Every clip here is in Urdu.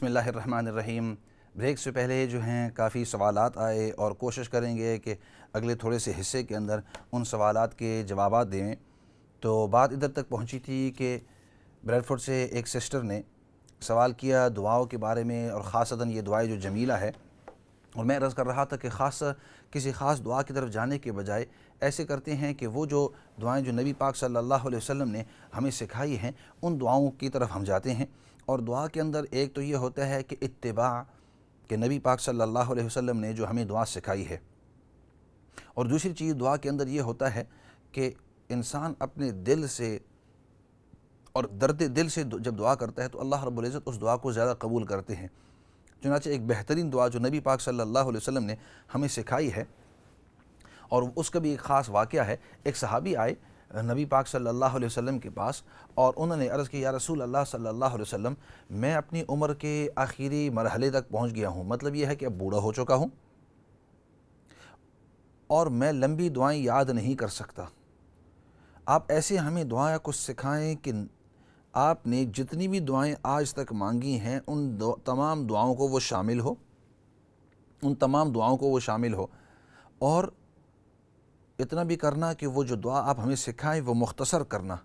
بسم اللہ الرحمن الرحیم۔ بریک سے پہلے جو ہیں کافی سوالات آئے اور کوشش کریں گے کہ اگلے تھوڑے سے حصے کے اندر ان سوالات کے جوابات دیں۔ تو بات ادھر تک پہنچی تھی کہ بریڈ فورڈ سے ایک سسٹر نے سوال کیا دعاؤں کے بارے میں، اور خاصتاً یہ دعائیں جو جمیلہ ہے، اور میں عرض کر رہا تھا کہ کسی خاص دعا کی طرف جانے کے بجائے ایسے کرتے ہیں کہ وہ جو دعائیں جو نبی پاک صلی اللہ علیہ وسلم نے ہمیں سکھائی ہیں ان دعاؤں کی طرف ہم جاتے ہیں۔ اور دعا کے اندر ایک تو یہ ہوتا ہے کہ اتباع، کہ نبی پاک صلی اللہ علیہ وسلم نے جو ہمیں دعا سکھائی ہے، اور دوسری چیز دعا کے اندر یہ ہوتا ہے کہ انسان اپنے دل سے اور درد دل سے جب دعا کرتا ہے تو اللہ رب العزت اس دعا کو زیادہ قبول کرتے ہیں۔ چنانچہ ایک بہترین دعا جو نبی پاک صلی اللہ علیہ وسلم نے ہمیں سکھائی ہے، اور اس کا بھی ایک خاص واقعہ ہے۔ ایک صحابی آئے نبی پاک صلی اللہ علیہ وسلم کے پاس، اور انہوں نے عرض کی یا رسول اللہ صلی اللہ علیہ وسلم، میں اپنی عمر کے آخری مرحلے تک پہنچ گیا ہوں، مطلب یہ ہے کہ اب بوڑھا ہو چکا ہوں اور میں لمبی دعائیں یاد نہیں کر سکتا۔ آپ ایسے ہمیں دعائیں کچھ سکھائیں کہ آپ نے جتنی بھی دعائیں آج تک مانگی ہیں ان تمام دعاؤں کو وہ شامل ہو، اور اتنا بھی کرنا کہ وہ جو دعا آپ ہمیں سکھائیں وہ مختصر کرنا۔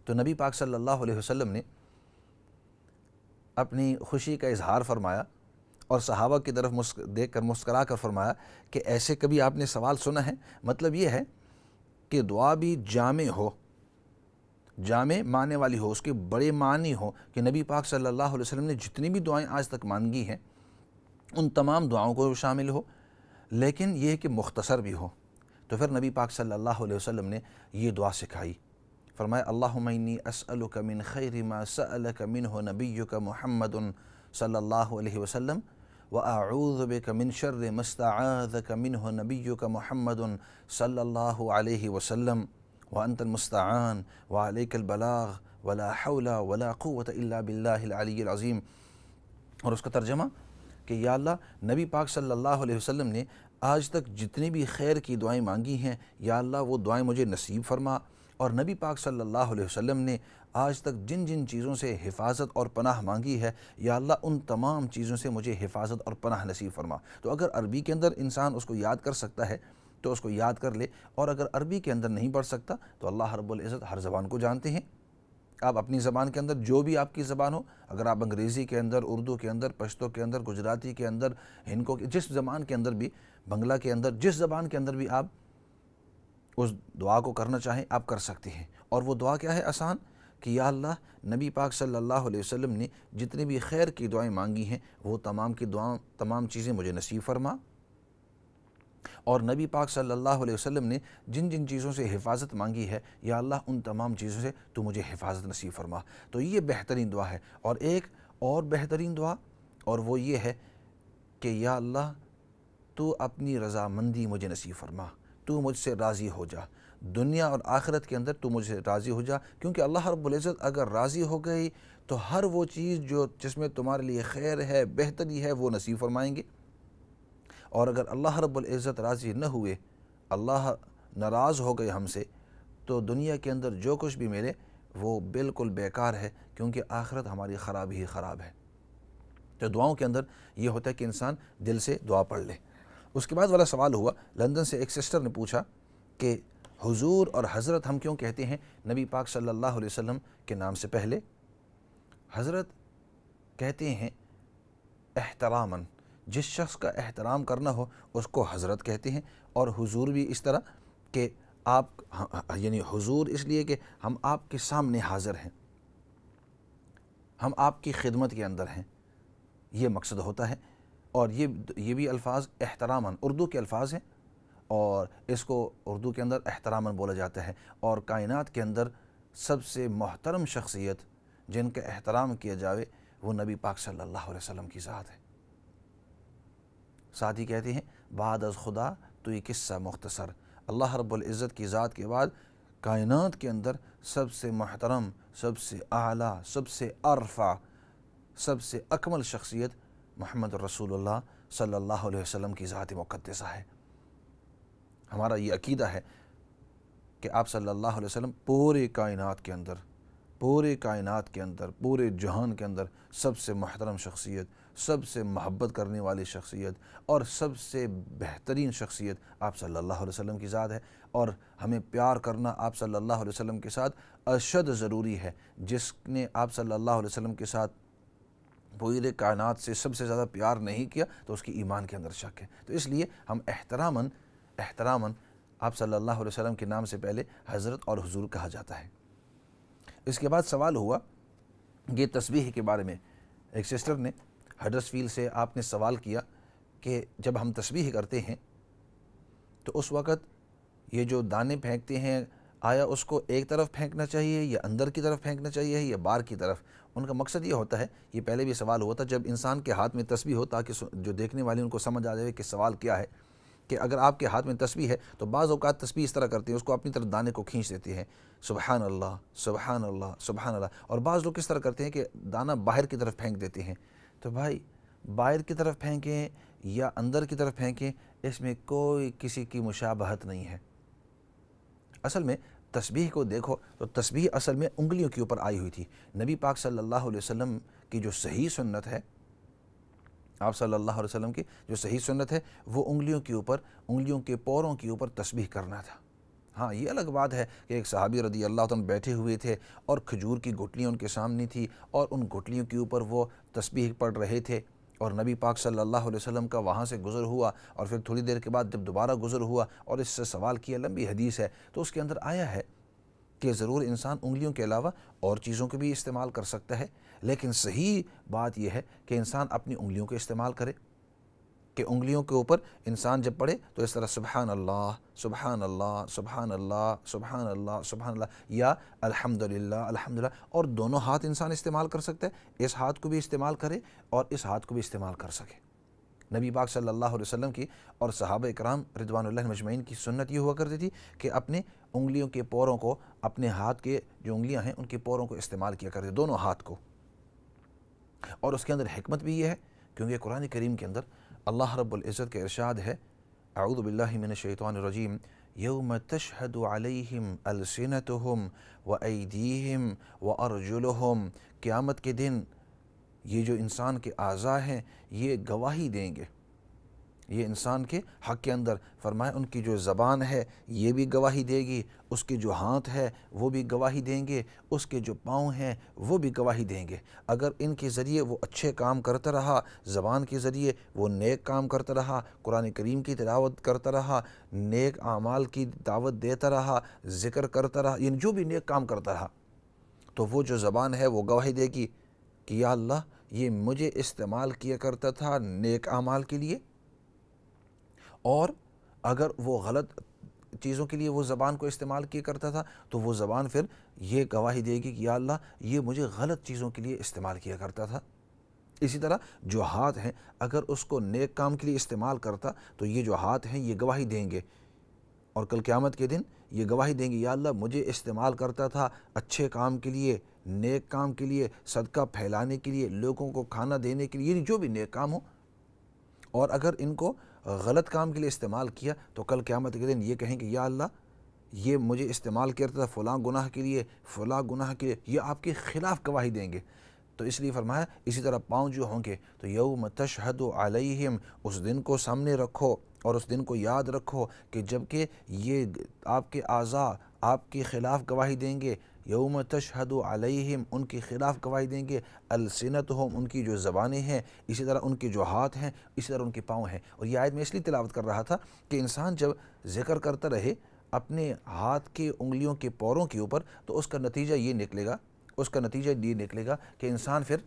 تو نبی پاک صلی اللہ علیہ وسلم نے اپنی خوشی کا اظہار فرمایا اور صحابہ کی طرف دیکھ کر مسکرا کر فرمایا کہ ایسے کبھی آپ نے سوال سنا ہے؟ مطلب یہ ہے کہ دعا بھی جامع ہو، جامع معنی والی ہو، اس کے بڑے معنی ہو، کہ نبی پاک صلی اللہ علیہ وسلم نے جتنی بھی دعائیں آج تک مانگی ہیں ان تمام دعاؤں کو شامل ہو، لیکن یہ کہ مختصر بھی ہو۔ تو پھر نبی پاک صلی اللہ علیہ وسلم نے یہ دعا سکھائی، فرمایا اللہم انی اسألک من خیر ما سألک منہ نبیک محمد صلی اللہ علیہ وسلم واعوذ بک من شر ما استعاذک منہ نبیک محمد صلی اللہ علیہ وسلم وانت المستعان وعلیک البلاغ ولا حول ولا قوة الا باللہ العلی العظیم۔ اور اس کا ترجمہ کہ یا اللہ، نبی پاک صلی اللہ علیہ وسلم نے آج تک جتنی بھی خیر کی دعائیں مانگی ہیں، یا اللہ وہ دعائیں مجھے نصیب فرما، اور نبی پاک صلی اللہ علیہ وسلم نے آج تک جن جن چیزوں سے حفاظت اور پناہ مانگی ہے، یا اللہ ان تمام چیزوں سے مجھے حفاظت اور پناہ نصیب فرما۔ تو اگر عربی کے اندر انسان اس کو یاد کر سکتا ہے تو اس کو یاد کر لے، اور اگر عربی کے اندر نہیں پڑھ سکتا تو اللہ رب العزت ہر زبان کو جانتے ہیں۔ آپ اپنی زبان کے اندر جو بھی آپ کی زبان ہو، اگر آپ انگریزی کے اندر، اردو کے اندر، پشتو کے اندر، گجراتی کے اندر، ہندکو کے، جس زبان کے اندر بھی، بنگلہ کے اندر، جس زبان کے اندر بھی آپ اس دعا کو کرنا چاہیں آپ کر سکتے ہیں۔ اور وہ دعا کیا ہے آسان؟ کہ یا اللہ، نبی پاک صلی اللہ علیہ وسلم نے جتنی بھی خیر کی دعائیں مانگی ہیں وہ تمام کی دعائیں، تمام چیزیں مجھے نصیب فرما، اور نبی پاک صلی اللہ علیہ وسلم نے جن جن چیزوں سے حفاظت مانگی ہے، یا اللہ ان تمام چیزوں سے تو مجھے حفاظت نصیب فرما۔ تو یہ بہترین دعا ہے۔ اور ایک اور بہترین دعا، اور وہ یہ ہے کہ یا اللہ تو اپنی رضامندی مجھے نصیب فرما، تو مجھ سے راضی ہو جا، دنیا اور آخرت کے اندر تو مجھ سے راضی ہو جا، کیونکہ اللہ رب العزت اگر راضی ہو گئی تو ہر وہ چیز جس میں تمہارے لیے خیر ہے، بہتری ہے، وہ نصیب فرمائیں گے۔ اور اگر اللہ رب العزت راضی نہ ہوئے، اللہ ناراض ہو گئے ہم سے، تو دنیا کے اندر جو کچھ بھی ملے وہ بالکل بیکار ہے، کیونکہ آخرت ہماری خراب ہی خراب ہے۔ تو دعاؤں کے اندر یہ ہوتا ہے کہ انسان دل سے دعا پڑھ لے۔ اس کے بعد والا سوال ہوا، لندن سے ایک سسٹر نے پوچھا کہ حضور اور حضرت ہم کیوں کہتے ہیں نبی پاک صلی اللہ علیہ وسلم کے نام سے پہلے؟ حضرت کہتے ہیں احتراماً، جس شخص کا احترام کرنا ہو اس کو حضرت کہتے ہیں، اور حضور بھی اس طرح کہ آپ، یعنی حضور اس لیے کہ ہم آپ کے سامنے حاضر ہیں، ہم آپ کی خدمت کے اندر ہیں، یہ مقصد ہوتا ہے۔ اور یہ بھی الفاظ احتراماً اردو کے الفاظ ہیں، اور اس کو اردو کے اندر احتراماً بولا جاتا ہے، اور کائنات کے اندر سب سے محترم شخصیت جن کا احترام کیا جاوے وہ نبی پاک صلی اللہ علیہ وسلم کی ذات ہے۔ ساتھ ہی کہتے ہیں بعد از خدا تو یہ قصہ مختصر، اللہ رب العزت کی ذات کے بعد کائنات کے اندر سب سے محترم، سب سے اعلیٰ، سب سے ارفع، سب سے اکمل شخصیت محمد رسول اللہ صلی اللہ علیہ وسلم کی ذات مقدسہ ہے۔ ہمارا یہ عقیدہ ہے کہ آپ صلی اللہ علیہ وسلم پورے کائنات کے اندر پورے کائنات کے اندر، پورے جہان کے اندر سب سے محترم شخصیت، سب سے محبت کرنے والی شخصیت اور سب سے بہترین شخصیت آپ صلی اللہ علیہ وسلم کی ذات ہے، اور ہمیں پیار کرنا آپ صلی اللہ علیہ وسلم کے ساتھ اشد ضروری ہے۔ جس نے آپ صلی اللہ علیہ وسلم کے ساتھ پورے کائنات سے سب سے زیادہ پیار نہیں کیا تو اس کی ایمان کے اندر شک ہے۔ تو اس لیے ہم احتراماً آپ صلی اللہ علیہ وسلم کے نام سے پہلے حضرت اور حضور کہا جاتا ہے۔ اس کے بعد سوال ہوا یہ تسبیح کے بارے میں، ایک سسٹر نے ہڈرسفیلڈ سے آپ نے سوال کیا کہ جب ہم تسبیح کرتے ہیں تو اس وقت یہ جو دانے پھینکتے ہیں آیا اس کو ایک طرف پھینکنا چاہیے یا اندر کی طرف پھینکنا چاہیے یا باہر کی طرف؟ ان کا مقصد یہ ہوتا ہے، یہ پہلے بھی سوال ہوا تھا، جب انسان کے ہاتھ میں تسبیح ہو تاکہ جو دیکھنے والے ان کو سمجھ آ جائے کہ سوال کیا ہے، کہ اگر آپ کے ہاتھ میں تسبیح ہے تو بعض اوقات تسبیح اس طرح کرتے ہیں، اس کو اپنی طرف دانے کو کھینچ دیتے ہیں، سبحان اللہ سبحان اللہ سبحان اللہ، اور بعض لوگ کس طرح کرتے ہیں کہ دانہ باہر کی طرف پھینک دیتے ہیں۔ تو بھائی باہر کی طرف پھینکیں یا اندر کی طرف پھینکیں، اس میں کوئی کسی کی مشابہت نہیں ہے۔ اصل میں تسبیح کو دیکھو تو تسبیح اصل میں انگلیوں کے اوپر آئی ہوئی تھی۔ نبی پاک صلی اللہ علیہ وسلم کی جو صحیح سنت ہے، آپ صلی اللہ علیہ وسلم کی جو صحیح سنت ہے وہ انگلیوں کے اوپر، انگلیوں کے پوروں کے اوپر تسبیح کرنا تھا۔ ہاں یہ الگ بات ہے کہ ایک صحابی رضی اللہ عنہ بیٹھے ہوئے تھے اور کھجور کی گٹلیاں ان کے سامنے تھی اور ان گٹلیوں کے اوپر وہ تسبیح پڑھ رہے تھے، اور نبی پاک صلی اللہ علیہ وسلم کا وہاں سے گزر ہوا اور پھر تھوڑی دیر کے بعد جب دوبارہ گزر ہوا اور اس سے سوال کیا، لمبی حدیث ہے، تو اس کے اندر آیا ہے کہ ضرور انسان انگلیوں کے علاوہ اور چیزوں کو بھی استعمال کر سکتا ہے، لیکن صحیح بات یہ ہے کہ انسان اپنی انگلیوں کو استعمال کرے، کہ انگلیوں کے اوپر انسان جب پڑھے تو اس طرح سبحان اللہ سبحان اللہ سبحان اللہ سبحان اللہ سبحان اللہ یا الحمدللہ الحمدللہ، اور دونوں ہاتھ انسان استعمال کر سکتا ہے، اس ہاتھ کو بھی استعمال کرے اور اس ہاتھ کو بھی استعمال کر سکے۔ نبی پاک صلی اللہ علیہ وسلم کی اور صحابہ اکرام رضوان اللہ مجمعین کی سنت یہ ہوا کرتی تھی کہ اپنے انگلیوں کے پوروں کو، اپنے ہاتھ کے جو انگلیاں ہیں ان کے پوروں کو استعمال کیا کرتے، دونوں ہاتھ کو۔ اور اس کے اندر حکمت بھی یہ ہے کیونکہ قرآن کریم کے اندر اللہ رب العزت کے ارشاد ہے، اعوذ باللہ من الشیطان الرجیم، یوم تشہد علیہم السنتہم وایدیہم وارجلہم، قیامت کے دن یہ جو انسان کے اعضاء ہیں یہ گواہی دیں گے، یہ انسان کے حق کے اندر فرمایا ان کی جو زبان ہے یہ بھی گواہی دے گی، اس کے جو ہاتھ ہے وہ بھی گواہی دیں گے، اس کے جو پاؤں ہیں وہ بھی گواہی دیں گے۔ اگر ان کے ذریعے وہ اچھے کام کرتا رہا، زبان کے ذریعے وہ نیک کام کرتا رہا، قرآن کریم کی تلاوت کرتا رہا، نیک اعمال کی دعوت دیتا رہا، ذکر کرتا رہا، یعنی جو بھی نیک کام کرتا رہا، تو وہ جو زبان ہے وہ گواہی دے گی کہ یا اللہ یہ مجھے استعمال کیا کرتا تھا نیک اعمال کے لیے، اور اگر وہ غلط چیزوں کے لیے وہ زبان کو استعمال کیا کرتا تھا تو وہ زبان پھر یہ گواہی دے گی کہ یا اللہ یہ مجھے غلط چیزوں کے لیے استعمال کیا کرتا تھا۔ اسی طرح جو ہاتھ ہیں اگر اس کو نیک کام کے لیے استعمال کرتا تو یہ جو ہاتھ ہیں یہ گواہی دیں گے، اور کل قیامت کے دن یہ گواہی دیں گے یا اللہ مجھے استعمال کرتا تھا اچھے کام کے لیے، نیک کام کے لیے، صدقہ پھیلانے کے لیے، لوگوں کو کھانا دینے کے لیے، یعنی جو بھی نیک کام ہو، اور اگر ان کو غلط کام کے لیے استعمال کیا تو کل قیامت کے دن یہ کہیں کہ یا اللہ یہ مجھے استعمال کرتا تھا فلاں گناہ کے لیے، فلاں گناہ کے لیے، یہ آپ کے خلاف گواہی دیں گے۔ تو اس لیے فرمایا اسی طرح پاؤں جو ہوں گے تو یوم تشہد علیہم، اس دن کو سامنے رکھو اور اس دن کو یاد رکھو کہ جب کہ یہ آپ کے اعضاء آپ کے خلاف گواہی دیں گے، یوم تشہد علیہم ان کے خلاف گواہی دیں گے، السنتہم ان کی جو زبانیں ہیں، اسی طرح ان کے جو ہاتھ ہیں، اسی طرح ان کے پاؤں ہیں۔ اور یہ آیت میں اس لیے تلاوت کر رہا تھا کہ انسان جب ذکر کرتا رہے اپنے ہاتھ کے انگلیوں کے پوروں کے اوپر تو اس کا نتیجہ یہ نکلے گا کہ انسان پھر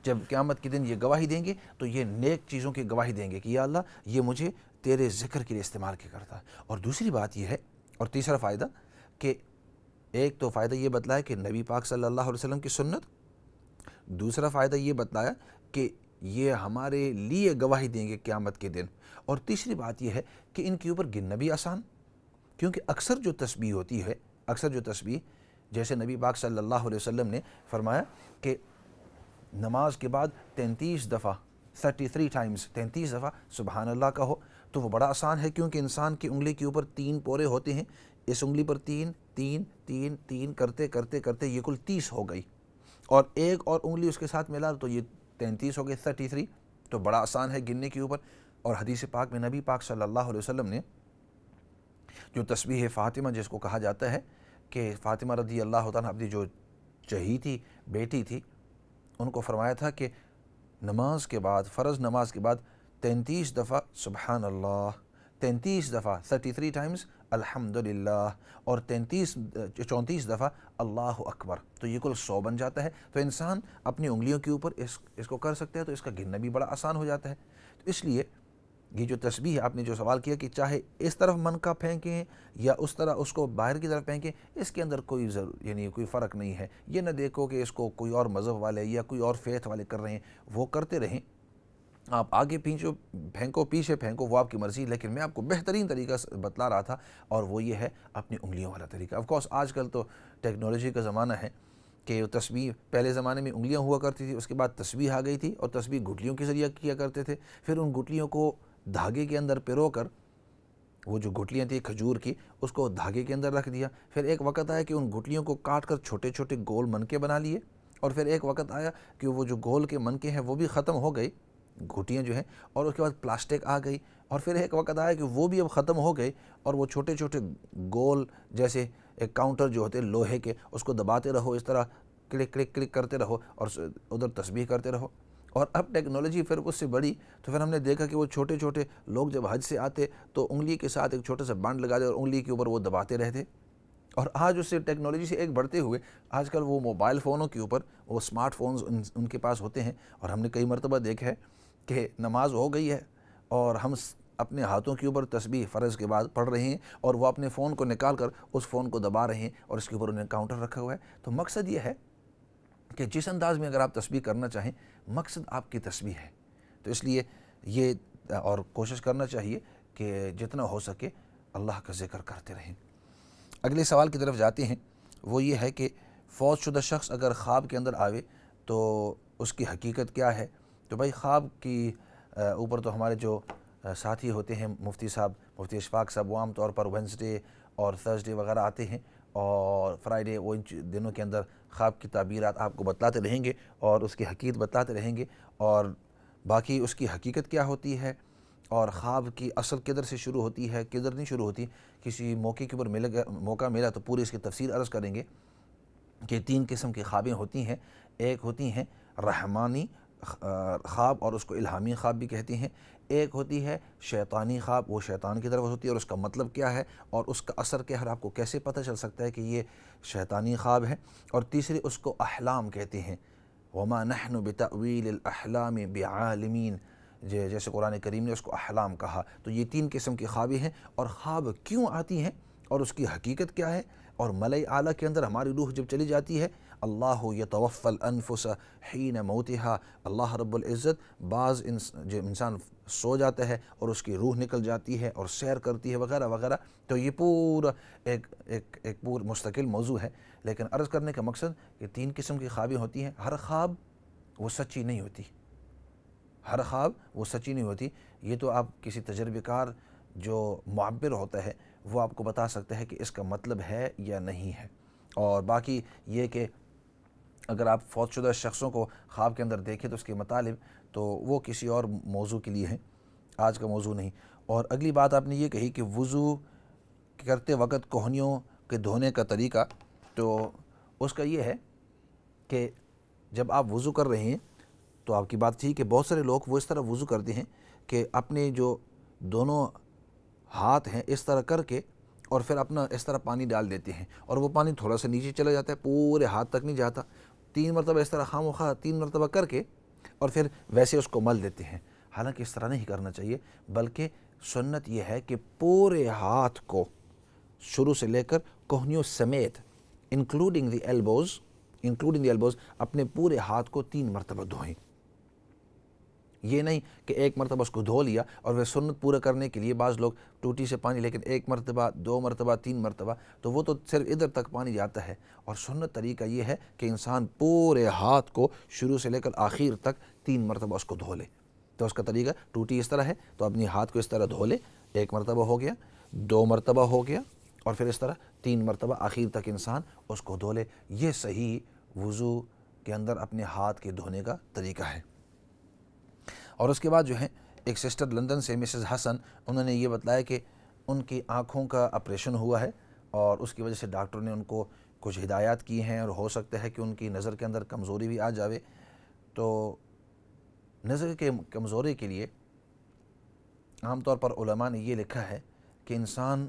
جب قیامت کے دن یہ گواہی دیں گے تو یہ نیک چیزوں کی گواہی دیں گے کہ یا اللہ یہ مجھے تیرے ذکر کے لیے استعمال کیا کرتا ہے۔ اور دوسری بات یہ ہے، اور تیسرا فائدہ، کہ ایک تو فائدہ یہ بتلایا کہ نبی پاک صلی اللہ علیہ وسلم کی سنت، دوسرا فائدہ یہ بتلایا کہ یہ ہمارے لیے گواہی دیں گے قیامت کے دن، اور تیسری بات یہ ہے کہ ان کے اوپر گننا بھی آسان، کیونکہ اکثر جو تسبیح جیسے نبی پاک صلی اللہ علیہ وسلم نے فرمایا کہ نماز کے بعد 33 دفعہ 33 دفعہ سبحان اللہ کہو، تو وہ بڑا آسان ہے کیونکہ انسان کی انگلی کے اوپر 3 پورے ہوتے ہیں، اس انگلی پر 3، 3 3 3 کرتے کرتے کرتے یہ کل 30 ہو گئی، اور ایک اور انگلی اس کے ساتھ ملا تو یہ 33 ہو گئی، 33۔ تو بڑا آسان ہے گننے کے اوپر۔ اور حدیث پاک میں نبی پاک صلی اللہ علیہ وسلم نے جو تسبیح فاطمہ جس کو کہا جاتا ہے کہ فاطمہ رضی اللہ تعالیٰ اپنی جو چہی تھی، بیٹی تھی، ان کو فرمایا تھا کہ نماز کے بعد، فرض نماز کے بعد 33 دفعہ سبحان اللہ، 33 دفعہ 33 ٹائمز الحمدللہ، اور 34 دفعہ اللہ اکبر، تو یہ کل 100 بن جاتا ہے۔ تو انسان اپنی انگلیوں کے اوپر اس کو کر سکتا ہے، تو اس کا گننا بھی بڑا آسان ہو جاتا ہے۔ تو اس لیے یہ جو تسبیح آپ نے جو سوال کیا کہ چاہے اس طرف من کا پھینکیں یا اس طرح اس کو باہر کی طرف پھینکیں، اس کے اندر کوئی یعنی کوئی فرق نہیں ہے۔ یہ نہ دیکھو کہ اس کو کوئی اور مذہب والے یا کوئی اور فیتھ والے کر رہے ہیں، وہ کرتے رہیں، آپ آگے پیچھے پھینکو، پیچھے پھینکو، وہ آپ کی مرضی، لیکن میں آپ کو بہترین طریقہ بتلا رہا تھا، اور وہ یہ ہے اپنی انگلیوں والا طریقہ۔ آف کورس آج کل تو ٹیکنالوجی کا زمانہ ہے کہ تسبیح پہلے زمانے میں انگلیاں ہوا کرتی تھی، اس کے بعد تسبیح آ گئی تھی، اور تسبیح گٹلیوں کے ذریعہ کیا کرتے تھے۔ پھر ان گٹلیوں کو دھاگے کے اندر پرو کر، وہ جو گٹلیاں تھیں کھجور کی، اس کو دھاگے کے اندر رکھ دیا۔ پھر ایک وقت آیا کہ ان گٹلیوں کو کاٹ کر چھوٹے چھوٹے گول منکے بنا لیے، اور پھر ایک وقت آیا کہ وہ جو گول کے منکے ہیں وہ بھی ختم ہو گئے، گھوٹیاں جو ہیں، اور اس کے بعد پلاسٹک آ گئی، اور پھر ایک وقت آیا کہ وہ بھی اب ختم ہو گئے، اور وہ چھوٹے چھوٹے گول جیسے ایک کاؤنٹر جو ہوتے ہیں لوہے کے، اس کو دباتے رہو، اس طرح کلک کلک کلک کرتے رہو اور ادھر تسبیح کرتے رہو۔ اور اب ٹیکنالوجی پھر اس سے بڑی، تو پھر ہم نے دیکھا کہ وہ چھوٹے چھوٹے لوگ جب حج سے آتے تو انگلی کے ساتھ ایک چھوٹا سا بانڈ لگا دے اور انگلی کے اوپر وہ دباتے رہتے۔ اور آج اس سے ٹیکنالوجی سے ایک بڑھتے ہوئے آج کل وہ موبائل فونوں کے اوپر وہ اسمارٹ فونز ان کے پاس ہوتے ہیں، اور ہم نے کئی مرتبہ دیکھا ہے کہ نماز ہو گئی ہے اور ہم اپنے ہاتھوں کے اوپر تسبیح فرض کے بعد پڑھ رہے ہیں، اور وہ اپنے فون کو نکال کر اس فون کو دبا رہے ہیں، اور اس کے اوپر انہیں کاؤنٹر رکھا ہوا ہے۔ تو مقصد یہ ہے کہ جس انداز میں اگر آپ تسبیح کرنا چاہیں، مقصد آپ کی تسبیح ہے۔ تو اس لیے یہ اور کوشش کرنا چاہیے کہ جتنا ہو سکے اللہ کا ذکر کرتے رہیں۔ اگلے سوال کی طرف جاتے ہیں، وہ یہ ہے کہ فوت شدہ شخص اگر خواب کے اندر آوے تو اس کی حقیقت کیا ہے؟ تو بھائی خواب کی اوپر تو ہمارے جو ساتھی ہوتے ہیں مفتی صاحب، مفتی اشفاق صاحب، وہ عام طور پر وینسڈے اور تھرسڈے وغیرہ آتے ہیں، اور فرائیڈے، وہ ان دنوں کے اندر خواب کی تعبیرات آپ کو بتلاتے رہیں گے اور اس کی حقیقت بتلاتے رہیں گے، اور باقی اس کی حقیقت کیا ہوتی ہے اور خواب کی اصل کدھر سے شروع ہوتی ہے، کدھر نہیں شروع ہوتی۔ کسی موقع کے اوپر موقع ملا تو پوری اس کی تفصیل عرض کریں گے کہ 3 قسم کی خوابیں ہوتی ہیں۔ ایک ہوتی ہیں رحمانی خواب، اور اس کو الہامی خواب بھی کہتے ہیں۔ ایک ہوتی ہے شیطانی خواب، وہ شیطان کی طرف ہوتی ہے، اور اس کا مطلب کیا ہے اور اس کا اثر کیا ہے، آپ کو کیسے پتہ چل سکتا ہے کہ یہ شیطانی خواب ہے۔ اور تیسری اس کو احلام کہتے ہیں، وما نحن بتأویل الاحلام بعالمین، جیسے قرآن کریم نے اس کو احلام کہا۔ تو یہ 3 قسم کی خوابیں ہیں، اور خواب کیوں آتی ہیں اور اس کی حقیقت کیا ہے، اور ملائے اعلیٰ کے اندر ہماری روح جب چلی جاتی ہے، اللہ یتوفی الانفس حین موتها، اللہ رب العزت بعض جو انسان سو جاتا ہے اور اس کی روح نکل جاتی ہے اور سیر کرتی ہے وغیرہ وغیرہ، تو یہ پورا ایک پور مستقل موضوع ہے۔ لیکن عرض کرنے کا مقصد کہ 3 قسم کی خوابیں ہوتی ہیں، ہر خواب وہ سچی نہیں ہوتی، ہر خواب وہ سچی نہیں ہوتی۔ یہ تو آپ کسی تجربہ کار جو معبر ہوتا ہے وہ آپ کو بتا سکتا ہے کہ اس کا مطلب ہے یا نہیں ہے۔ اور باقی یہ کہ اگر آپ فوت شدہ شخصوں کو خواب کے اندر دیکھیں تو اس کے مطالب تو وہ کسی اور موضوع کے لیے ہیں، آج کا موضوع نہیں۔ اور اگلی بات آپ نے یہ کہی کہ وضو کرتے وقت کوہنیوں کے دھونے کا طریقہ، تو اس کا یہ ہے کہ جب آپ وضو کر رہے ہیں تو آپ کی بات تھی کہ بہت سارے لوگ وہ اس طرح وضو کرتے ہیں کہ اپنے جو دونوں ہاتھ ہیں اس طرح کر کے اور پھر اپنا اس طرح پانی ڈال دیتے ہیں، اور وہ پانی تھوڑا سا نیچے چلا جاتا ہے، پورے ہاتھ تک نہیں جاتا۔ 3 مرتبہ اس طرح خواہ 3 مرتبہ کر کے اور پھر ویسے اس کو مل دیتے ہیں۔ حالانکہ اس طرح نہیں کرنا چاہیے، بلکہ سنت یہ ہے کہ پورے ہاتھ کو شروع سے لے کر کوہنیوں سمیت انکلوڈنگ دی ایلبوز اپنے پورے ہاتھ کو 3 مرتبہ دھوئیں۔ یہ نہیں کہ ایک مرتبہ اس کو دھو لیا اور وہ سنت پورا کرنے کے لیے بعض لوگ ٹوٹی سے پانی، لیکن 1 مرتبہ 2 مرتبہ 3 مرتبہ، تو وہ تو صرف ادھر تک پانی جاتا ہے۔ اور سنت طریقہ یہ ہے کہ انسان پورے ہاتھ کو شروع سے لے کر آخر تک 3 مرتبہ اس کو دھو لے۔ تو اس کا طریقہ ٹوٹی اس طرح ہے تو اپنی ہاتھ کو اس طرح دھو لے، 1 مرتبہ ہو گیا، 2 مرتبہ ہو گیا، اور پھر اس طرح 3 مرتبہ آخر تک انسان اس کو دھو لے۔ یہ صحیح وضو کے اندر اپنے ہاتھ کے دھونے کا طریقہ ہے۔ اور اس کے بعد جو ہے ایک سسٹر لندن سے مسز حسن، انہوں نے یہ بتلایا کہ ان کی آنکھوں کا آپریشن ہوا ہے اور اس کی وجہ سے ڈاکٹر نے ان کو کچھ ہدایات کی ہیں، اور ہو سکتا ہے کہ ان کی نظر کے اندر کمزوری بھی آ جاوے۔ تو نظر کے کمزوری کے لیے عام طور پر علماء نے یہ لکھا ہے کہ انسان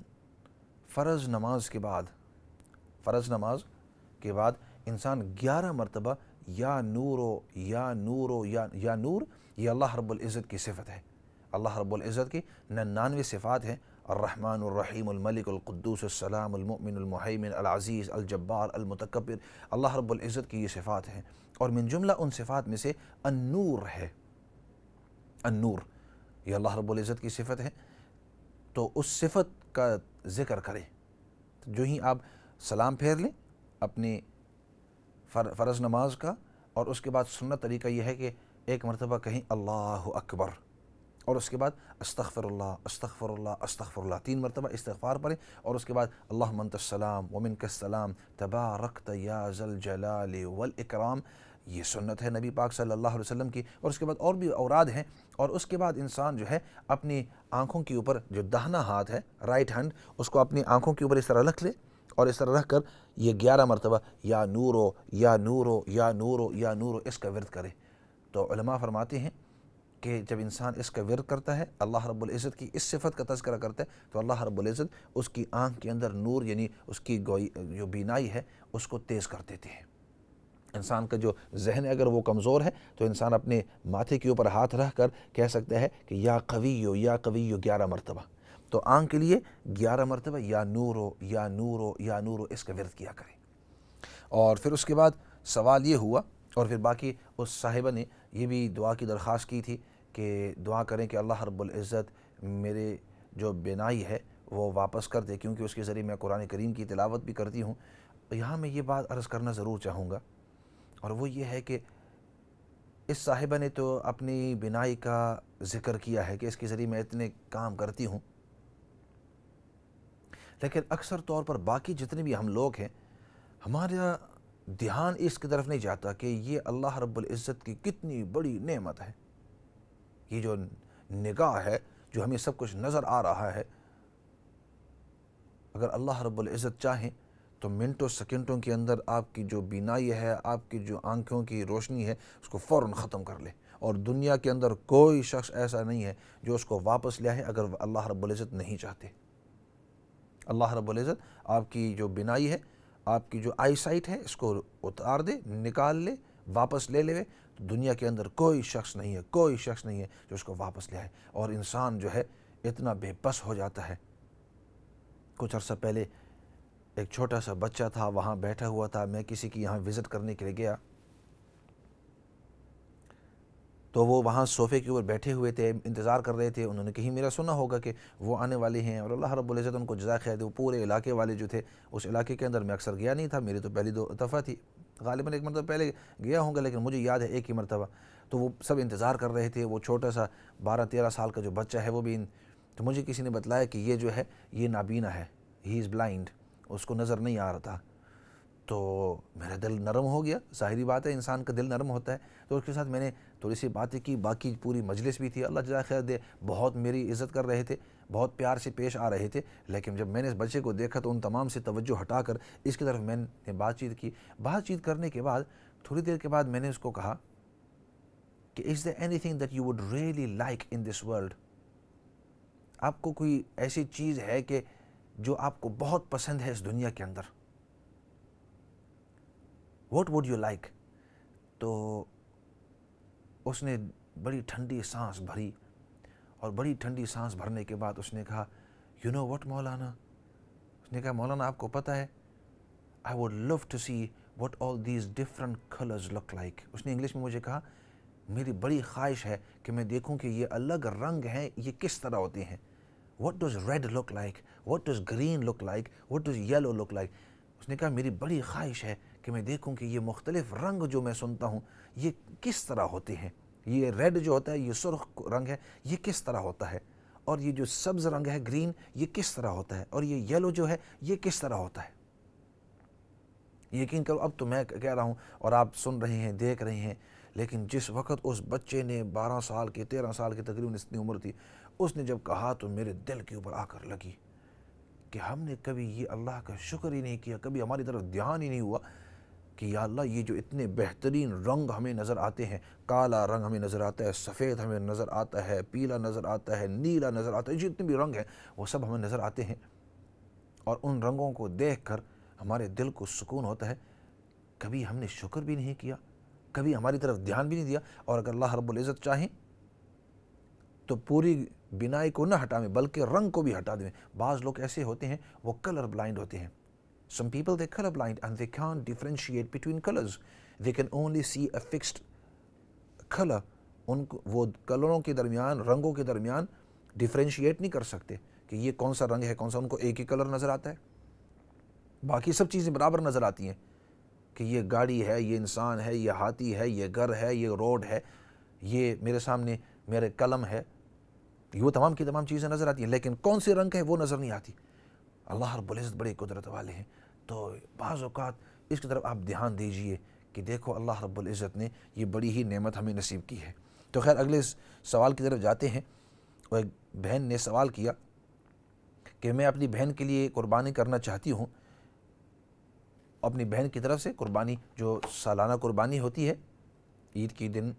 فرض نماز کے بعد انسان 11 مرتبہ یا نورو یا نورو یا نور، یہ اللہ رب العزت کی صفت ہے۔ اللہ رب العزت کی 99 صفات ہیں، الرحمن الرحیم الملک القدوس السلام المؤمن المہیمن العزیز الجبار المتکبر، اللہ رب العزت کی یہ صفات ہیں، اور من جملہ ان صفات میں سے النور ہے۔ النور یہ اللہ رب العزت کی صفت ہے، تو اس صفت کا ذکر کریں۔ جو ہی آپ سلام پھیر لیں اپنی فرض نماز کا، اور اس کے بعد سنت طریقہ یہ ہے کہ ایک مرتبہ کہیں اللہ اکبر، اور اس کے بعد استغفر اللہ استغفر اللہ استغفر اللہ، 3 مرتبہ استغفار پڑھیں، اور اس کے بعد اللہم انت السلام ومنک السلام تبارکت یا ذا الجلال والاکرام، یہ سنت ہے نبی پاک صلی اللہ علیہ وسلم کی۔ اور اس کے بعد اور بھی اوراد ہیں، اور اس کے بعد انسان جو ہے اپنی آنکھوں کے اوپر جو داہنا ہاتھ ہے رائٹ ہینڈ، اس کو اپنی آنکھوں کے اوپر اس طرح رکھ لے، اور اس طرح رکھ کر یہ 11 مرتبہ یا نورو یا نورو یا نورو یا نورو اس کا ورد کرے۔ تو علماء فرماتے ہیں کہ جب انسان اس کا ورد کرتا ہے، اللہ رب العزت کی اس صفت کا تذکرہ کرتا ہے، تو اللہ رب العزت اس کی آنکھ کے اندر نور، یعنی اس کی جو بینائی ہے اس کو تیز کر دیتے ہیں۔ انسان کا جو ذہن ہے اگر وہ کمزور ہے تو انسان اپنے ماتھے کے اوپر ہاتھ رکھ کر کہہ سکتا ہے کہ یا قویو یا قویو 11 مرتبہ۔ تو آنکھ کے لیے 11 مرتبہ یا نورو یا نورو یا نورو اس کا ورد کیا کریں۔ اور پھر اس کے بعد سوال یہ ہوا، اور پھر باقی اس صاحبہ نے یہ بھی دعا کی درخواست کی تھی کہ دعا کریں کہ اللہ رب العزت میرے جو بینائی ہے وہ واپس کر دے، کیونکہ اس کے ذریعے میں قرآن کریم کی تلاوت بھی کرتی ہوں۔ یہاں میں یہ بات عرض کرنا ضرور چاہوں گا، اور وہ یہ ہے کہ اس صاحبہ نے تو اپنی بینائی کا ذکر کیا ہے کہ اس کے ذریعے میں اتنے کام کرتی ہوں، لیکن اکثر طور پر باقی جتنے بھی ہم لوگ ہیں، ہمارا دھیان اس کی طرف نہیں جاتا کہ یہ اللہ رب العزت کی کتنی بڑی نعمت ہے۔ یہ جو نگاہ ہے، جو ہمیں سب کچھ نظر آ رہا ہے، اگر اللہ رب العزت چاہیں تو منٹوں سیکنڈوں کے اندر آپ کی جو بینائی ہے، آپ کی جو آنکھوں کی روشنی ہے، اس کو فوراً ختم کر لے، اور دنیا کے اندر کوئی شخص ایسا نہیں ہے جو اس کو واپس لے آئے اگر اللہ رب العزت نہیں چاہتے۔ اللہ رب العزت آپ کی جو بینائی ہے، آپ کی جو آئی سائٹ ہے، اس کو اتار دے، نکال لے، واپس لے لے، تو دنیا کے اندر کوئی شخص نہیں ہے جو اس کو واپس لے آئے، اور انسان جو ہے اتنا بے بس ہو جاتا ہے۔ کچھ عرصہ پہلے ایک چھوٹا سا بچہ تھا، وہاں بیٹھا ہوا تھا، میں کسی کی یہاں وزٹ کرنے کے لیے گیا، تو وہ وہاں صوفے کے اوپر بیٹھے ہوئے تھے، انتظار کر رہے تھے۔ انہوں نے کہیں میرا سنا ہوگا کہ وہ آنے والے ہیں، اور اللہ رب العزت ان کو جزائے خیر دے۔ وہ پورے علاقے والے جو تھے، اس علاقے کے اندر میں اکثر گیا نہیں تھا، میری تو پہلی 2 دفعہ تھی، غالباً 1 مرتبہ پہلے گیا ہوں گا، لیکن مجھے یاد ہے 1 ہی مرتبہ۔ تو وہ سب انتظار کر رہے تھے، وہ چھوٹا سا 12-13 سال کا جو بچہ ہے وہ بھی تو مجھے کسی نے بتلایا کہ یہ جو ہے یہ نابینا ہے، ہی از بلائنڈ، اس کو نظر نہیں آ رہا تھا۔ تو میرا دل نرم ہو گیا، ظاہری بات ہے انسان کا دل نرم ہوتا ہے۔ تو اس کے ساتھ میں نے تھوڑی سی باتیں کی، باقی پوری مجلس بھی تھی، اللہ جزائے خیر دے، بہت میری عزت کر رہے تھے، بہت پیار سے پیش آ رہے تھے، لیکن جب میں نے اس بچے کو دیکھا تو ان تمام سے توجہ ہٹا کر اس کی طرف میں نے بات چیت کی۔ بات چیت کرنے کے بعد تھوڑی دیر کے بعد میں نے اس کو کہا کہ is there anything that you would really like in this world؟ آپ کو کوئی ایسی چیز ہے کہ جو آپ کو بہت پسند ہے اس دنیا کے اندر؟ What would you like؟ تو اس نے بڑی ٹھنڈی سانس بھری، اور بڑی ٹھنڈی سانس بھرنے کے بعد اس نے کہا you know what مولانا، اس نے کہا مولانا آپ کو پتہ ہے I would love to see what all these different colors look like۔ اس نے انگلش میں مجھے کہا میری بڑی خواہش ہے کہ میں دیکھوں کہ یہ الگ رنگ ہیں، یہ کس طرح ہوتے ہیں۔ What does red look like؟ What does green look like؟ What does yellow look like؟ اس نے کہا میری بڑی خواہش ہے کہ میں دیکھوں کہ یہ مختلف رنگ جو میں سنتا ہوں یہ کس طرح ہوتے ہیں، یہ ریڈ جو ہوتا ہے، یہ سرخ رنگ ہے، یہ کس طرح ہوتا ہے۔ اور یہ جو سبز رنگ ہے گرین یہ کس طرح ہوتا ہے، اور یہ یلو جو ہے یہ کس طرح ہوتا ہے۔ یقین کرو اب تو میں کہہ رہا ہوں اور آپ سن رہے ہیں، دیکھ رہے ہیں، لیکن جس وقت اس بچے نے 12 سال کے 13 سال کی تقریباً اتنی عمر تھی، اس نے جب کہا تو میرے دل کے اوپر آ کر لگی کہ ہم نے کبھی یہ اللہ کا شکر ہی نہیں کیا، کبھی ہماری طرف دھیان ہی نہیں ہوا کہ یا اللہ یہ جو اتنے بہترین رنگ ہمیں نظر آتے ہیں، کالا رنگ ہمیں نظر آتا ہے، سفید ہمیں نظر آتا ہے، پیلا نظر آتا ہے، نیلا نظر آتا ہے، جتنے بھی رنگ ہیں وہ سب ہمیں نظر آتے ہیں، اور ان رنگوں کو دیکھ کر ہمارے دل کو سکون ہوتا ہے۔ کبھی ہم نے شکر بھی نہیں کیا، کبھی ہماری طرف دھیان بھی نہیں دیا، اور اگر اللہ رب العزت چاہیں تو پوری بنائی کو نہ ہٹائیں بلکہ رنگ کو بھی ہٹا دیں۔ بعض لوگ ایسے ہوتے ہیں وہ کلر بلائنڈ ہوتے ہیں۔ Some people they color blind and they can't differentiate between colors. They can only see a fixed color. ان کو وہ کلروں کے درمیان، رنگوں کے درمیان ڈیفرینشیٹ نہیں کر سکتے کہ یہ کون سا رنگ ہے کون سا، ان کو ایک ہی کلر نظر آتا ہے، باقی سب چیزیں برابر نظر آتی ہیں کہ یہ گاڑی ہے، یہ انسان ہے، یہ ہاتھی ہے، یہ گھر ہے، یہ روڈ ہے، یہ میرے سامنے میرے قلم ہے، وہ تمام کی تمام چیزیں نظر آتی ہیں، لیکن کون سی رنگ ہے وہ نظر نہیں آتی۔ اللہ رب العزت بڑی قدرت والے ہیں، تو بعض اوقات اس کی طرف آپ دھیان دیجئے کہ دیکھو اللہ رب العزت نے یہ بڑی ہی نعمت ہمیں نصیب کی ہے۔ تو خیر اگلے سوال کی طرف جاتے ہیں۔ ایک بہن نے سوال کیا کہ میں اپنی بہن کے لیے قربانی کرنا چاہتی ہوں، اپنی بہن کی طرف سے قربانی جو سالانہ قربانی ہوتی ہے عید کی دن،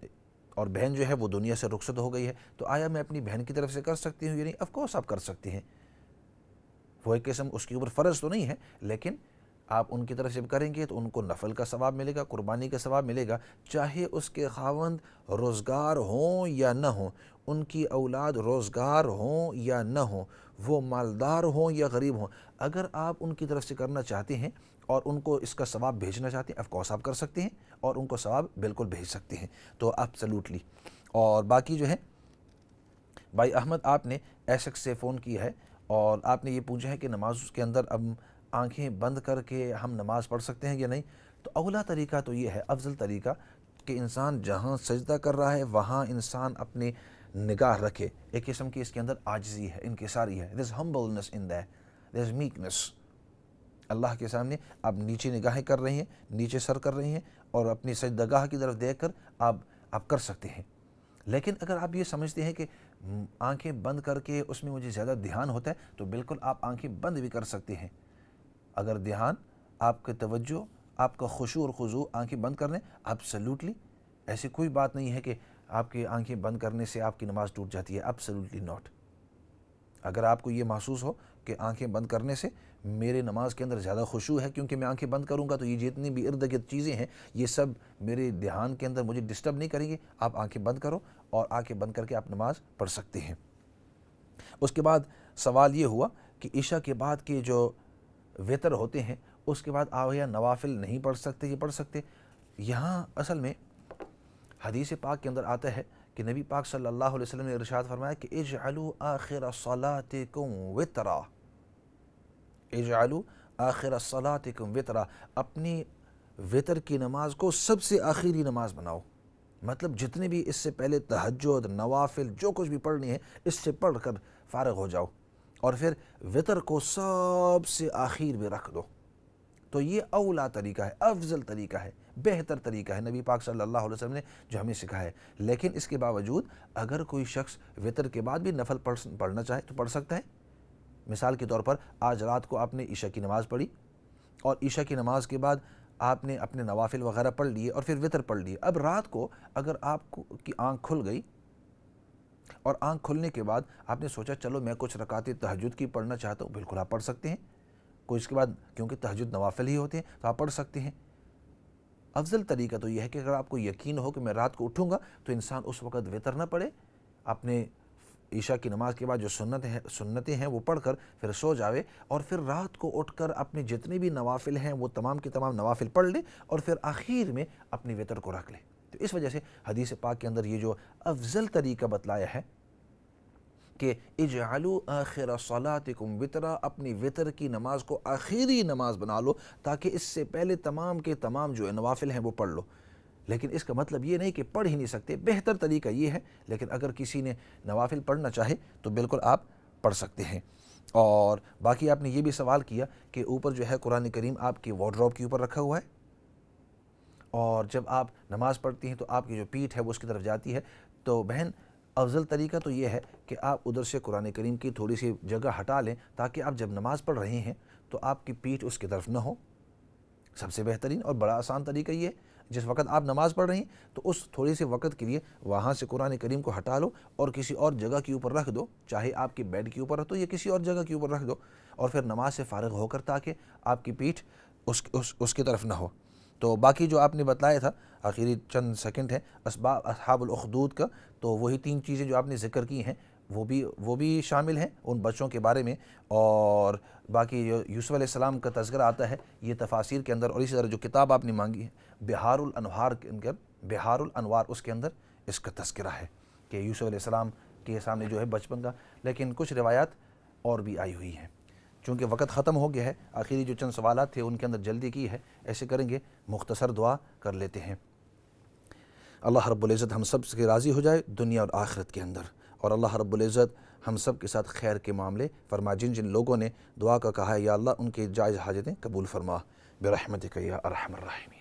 اور بہن جو ہے وہ دنیا سے رخصت ہو گئی ہے، تو آیا میں اپنی بہن کی طرف سے کر سکتی ہوں؟ یعنی آف کورس آپ کر سکتے ہیں، وہ ایک قسم اس کے اوپر فرض تو نہیں ہے، لیکن آپ ان کی طرف سے کریں گے تو ان کو نفل کا ثواب ملے گا، قربانی کا ثواب ملے گا، چاہے اس کے خاوند روزگار ہوں یا نہ ہوں، ان کی اولاد روزگار ہوں یا نہ ہوں، وہ مالدار ہوں یا غریب ہوں۔ اگر آپ ان کی طرف سے کرنا چاہتے ہیں اور ان کو اس کا ثواب بھیجنا چاہتے ہیں، آف کورس آپ کر سکتے ہیں اور ان کو ثواب بالکل بھیج سکتے ہیں، تو ایبسلیوٹلی۔ اور باقی جو ہے بھائی احمد، آپ نے ایسیکس سے فون کیا ہے اور آپ نے یہ پوچھا ہے کہ نماز کے اندر اب آنکھیں بند کر کے ہم نماز پڑھ سکتے ہیں یا نہیں؟ تو اولا طریقہ تو یہ ہے، افضل طریقہ، کہ انسان جہاں سجدہ کر رہا ہے وہاں انسان اپنی نگاہ رکھے۔ ایک قسم کی اس کے اندر عاجزی ہے، انکساری ہے، there's humbleness in there, there's meekness۔ اللہ کے سامنے آپ نیچے نگاہیں کر رہے ہیں، نیچے سر کر رہے ہیں، اور اپنی سجدگاہ کی طرف دیکھ کر آپ کر سکتے ہیں۔ لیکن اگر آپ یہ سمجھتے ہیں کہ آنکھیں بند کر کے اس میں مجھے زیادہ دھیان ہوتا ہے، تو بالکل آپ آنکھیں بند بھی کر سکتے ہیں۔ اگر دھیان، آپ کی توجہ، آپ کا خشوع اور خضوع آنکھیں بند کر لیں، ایبسلیوٹلی ایسی کوئی بات نہیں ہے کہ آپ کی آنکھیں بند کرنے سے آپ کی نماز ٹوٹ جاتی ہے، ایبسلیوٹلی ناٹ۔ اگر آپ کو یہ محسوس ہو کہ آنکھیں بند کرنے سے میرے نماز کے اندر زیادہ خشوع ہے کیونکہ میں آنکھیں بند کروں گا تو یہ جتنی بھی ارد گرد چیزیں ہیں یہ سب میرے دھیان کے اندر مجھے ڈسٹرب نہیں کریں گے، آپ آنکھیں بند کرو اور آنکھیں بند کر کے آپ نماز پڑھ سکتے ہیں۔ اس کے بعد سوال یہ ہوا کہ عشاء کے بعد کے جو وتر ہوتے ہیں اس کے بعد آیا نوافل نہیں پڑھ سکتے، یہ پڑھ سکتے؟ یہاں اصل میں حدیث پاک کے اندر آتا ہے کہ نبی پاک صلی اللہ علیہ وسلم نے ارشاد فرمایا کہ اجعلوا آخر صلاتکم وترا، اجعلوا آخر صلاتکم وترا، اپنی وتر کی نماز کو سب سے آخری نماز بناؤ۔ مطلب جتنے بھی اس سے پہلے تہجد، نوافل، جو کچھ بھی پڑھنی ہے اس سے پڑھ کر فارغ ہو جاؤ، اور پھر وتر کو سب سے آخر میں رکھ دو۔ تو یہ اولا طریقہ ہے، افضل طریقہ ہے، بہتر طریقہ ہے نبی پاک صلی اللہ علیہ وسلم نے جو ہمیں سکھایا ہے۔ لیکن اس کے باوجود اگر کوئی شخص وتر کے بعد بھی نفل پڑھنا چاہے تو پڑھ سکتا ہے۔ مثال کے طور پر آج رات کو آپ نے عشاء کی نماز پڑھی، اور عشاء کی نماز کے بعد آپ نے اپنے نوافل وغیرہ پڑھ لیے اور پھر وتر پڑھ لیے۔ اب رات کو اگر آپ کی آنکھ کھل گئی اور آنکھ کھلنے کے بعد آپ نے سوچا چلو میں کچھ رکعتیں تہجد کی پڑھنا چاہتا ہوں، بالکل آپ پڑھ سکتے ہیں۔ کوئی اس کے بعد کیونکہ تہجد نوافل ہی ہوتے ہیں تو آپ پڑھ سکتے ہیں۔ افضل طریقہ تو یہ ہے کہ اگر آپ کو یقین ہو کہ میں رات کو اٹھوں گا تو انسان اس وقت وتر نہ پڑھے، اپنے عشاء کی نماز کے بعد جو سنتیں ہیں وہ پڑھ کر پھر سو جاوے، اور پھر رات کو اٹھ کر اپنے جتنے بھی نوافل ہیں وہ تمام کے تمام نوافل پڑھ لے اور پھر آخر میں اپنی وتر کو رکھ لے۔ تو اس وجہ سے حدیث پاک کے اندر یہ جو افضل طریقہ بتلایا ہے کہ اجعلوا آخر صلاتکم وترا، اپنی وتر کی نماز کو آخری نماز بنا لو تاکہ اس سے پہلے تمام کے تمام جو نوافل ہیں وہ پڑھ لو۔ لیکن اس کا مطلب یہ نہیں کہ پڑھ ہی نہیں سکتے، بہتر طریقہ یہ ہے، لیکن اگر کسی نے نوافل پڑھنا چاہے تو بالکل آپ پڑھ سکتے ہیں۔ اور باقی آپ نے یہ بھی سوال کیا کہ اوپر جو ہے قرآن کریم آپ کی وارڈروب کے اوپر رکھا ہوا ہے، اور جب آپ نماز پڑھتی ہیں تو آپ کی جو پیٹھ ہے وہ اس کی طرف جاتی ہے، تو بہن افضل طریقہ تو یہ ہے کہ آپ ادھر سے قرآن کریم کی تھوڑی سی جگہ ہٹا لیں، تاکہ آپ جب نماز پڑھ رہے ہیں تو آپ کی پیٹھ اس کی طرف نہ ہو۔ سب سے بہترین اور بڑا آسان طریقہ یہ ہے، جس وقت آپ نماز پڑھ رہے ہیں تو اس تھوڑی سی وقت کے لیے وہاں سے قرآن کریم کو ہٹا لو اور کسی اور جگہ کے اوپر رکھ دو، چاہے آپ کی بیڈ کے اوپر رکھ دو یا کسی اور جگہ کے اوپر رکھ دو، اور پھر نماز سے فارغ ہو کر تاکہ آپ کی پیٹھ اس کی طرف نہ ہو۔ تو باقی جو آپ نے بتلایا تھا آخری چند سیکنڈ ہیں اسباب اصحاب الاخدود کا، تو وہی 3 چیزیں جو آپ نے ذکر کی ہیں وہ بھی شامل ہیں ان بچوں کے بارے میں، اور باقی جو یوسف علیہ السلام کا تذکرہ آتا ہے یہ تفاسیر کے اندر، اور اسی طرح جو کتاب آپ نے مانگی ہے بہار الانوار کے اندر، بہار الانوار اس کے اندر اس کا تذکرہ ہے کہ یوسف علیہ السلام کے سامنے جو ہے بچپن کا، لیکن کچھ روایات اور بھی آئی ہوئی ہیں۔ چونکہ وقت ختم ہو گیا ہے، آخری جو چند سوالات تھے ان کے اندر جلدی کی ہے، ایسے کریں گے مختصر دعا کر لیتے ہیں۔ اللہ رب العزت ہم سب سے راضی ہو جائے دنیا اور آخرت کے اندر، اور اللہ رب العزت ہم سب کے ساتھ خیر کے معاملے فرما۔ جن جن لوگوں نے دعا کا کہا ہے یا اللہ ان کے جائز حاجتیں قبول فرما برحمتک یا ارحم الراحمین۔